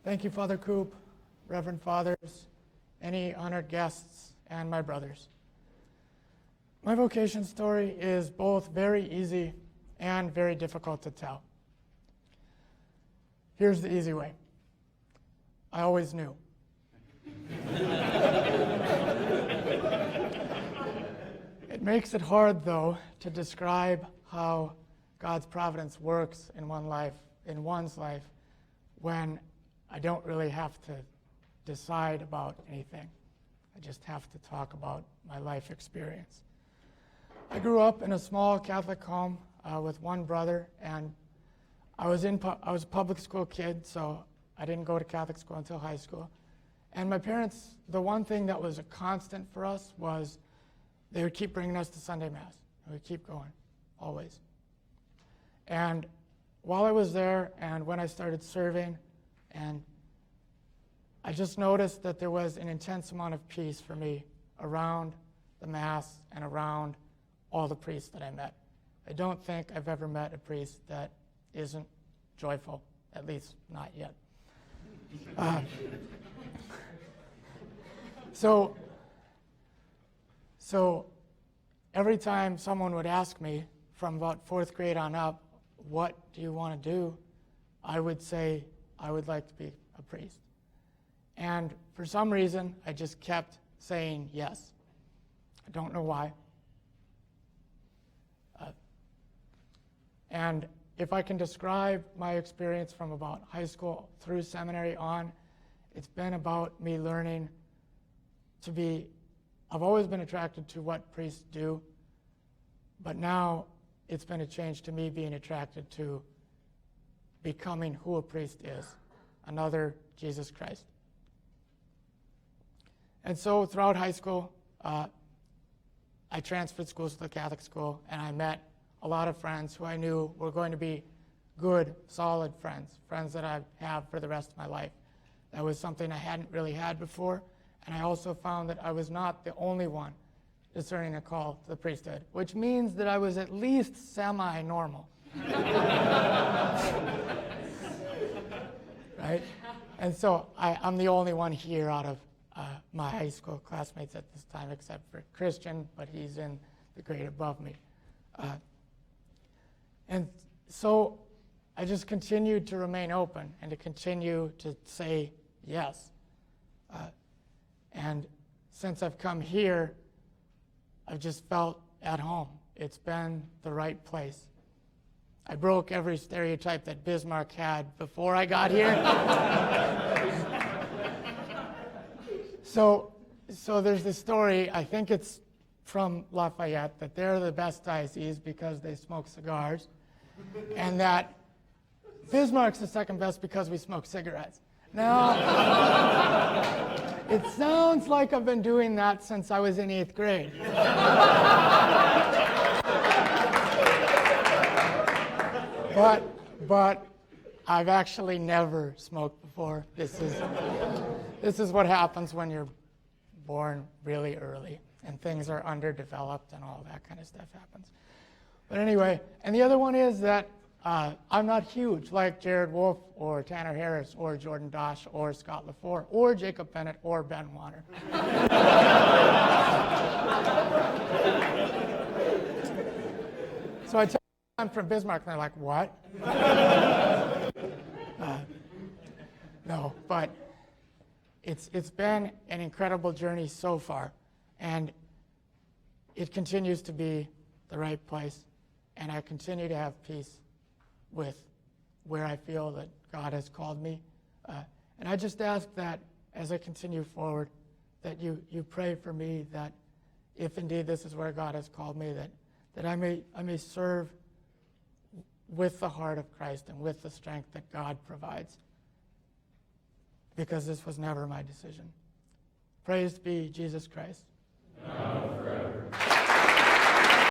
Thank you, Father Coop, Reverend Fathers, any honored guests, and my brothers. My vocation story is both very easy and very difficult to tell. Here's the easy way. I always knew. It makes it hard, though, to describe how God's providence works in one's life, when I don't really have to decide about anything. I just have to talk about my life experience. I grew up in a small Catholic home with one brother, and I was a public school kid, so I didn't go to Catholic school until high school. And my parents, the one thing that was a constant for us was they would keep bringing us to Sunday Mass. And we'd keep going, always. And while I was there and when I started serving, and I just noticed that there was an intense amount of peace for me around the Mass and around all the priests that I met. I don't think I've ever met a priest that isn't joyful, at least not yet. So every time someone would ask me from about 4th grade on up, what do you want to do? I would say, I would like to be a priest. And for some reason, I just kept saying yes. I don't know why. And if I can describe my experience from about high school through seminary on, it's been about me learning to be, I've always been attracted to what priests do, but now it's been a change to me being attracted to becoming who a priest is, another Jesus Christ. And so throughout high school, I transferred schools to the Catholic school, and I met a lot of friends who I knew were going to be good, solid friends that I'd have for the rest of my life. That was something I hadn't really had before, and I also found that I was not the only one discerning a call to the priesthood, which means that I was at least semi-normal. Right? And so I'm the only one here out of my high school classmates at this time, except for Christian, but he's in the grade above me. And so I just continued to remain open and to continue to say yes. And since I've come here, I've just felt at home. It's been the right place. I broke every stereotype that Bismarck had before I got here. So there's this story, I think it's from Lafayette, that they're the best diocese because they smoke cigars, and that Bismarck's the second best because we smoke cigarettes. Now, it sounds like I've been doing that since I was in 8th grade. But I've actually never smoked before. This is what happens when you're born really early and things are underdeveloped and all that kind of stuff happens. But anyway, and the other one is that I'm not huge like Jared Wolf or Tanner Harris or Jordan Dosh or Scott LaFour or Jacob Bennett or Ben Warner. So I tell them I'm from Bismarck, and they're like, what? No, but it's been an incredible journey so far, and it continues to be the right place, and I continue to have peace with where I feel that God has called me. And I just ask that as I continue forward, that you pray for me, that if indeed this is where God has called me, that I may serve with the heart of Christ and with the strength that God provides, because this was never my decision. Praised be Jesus Christ. Amen.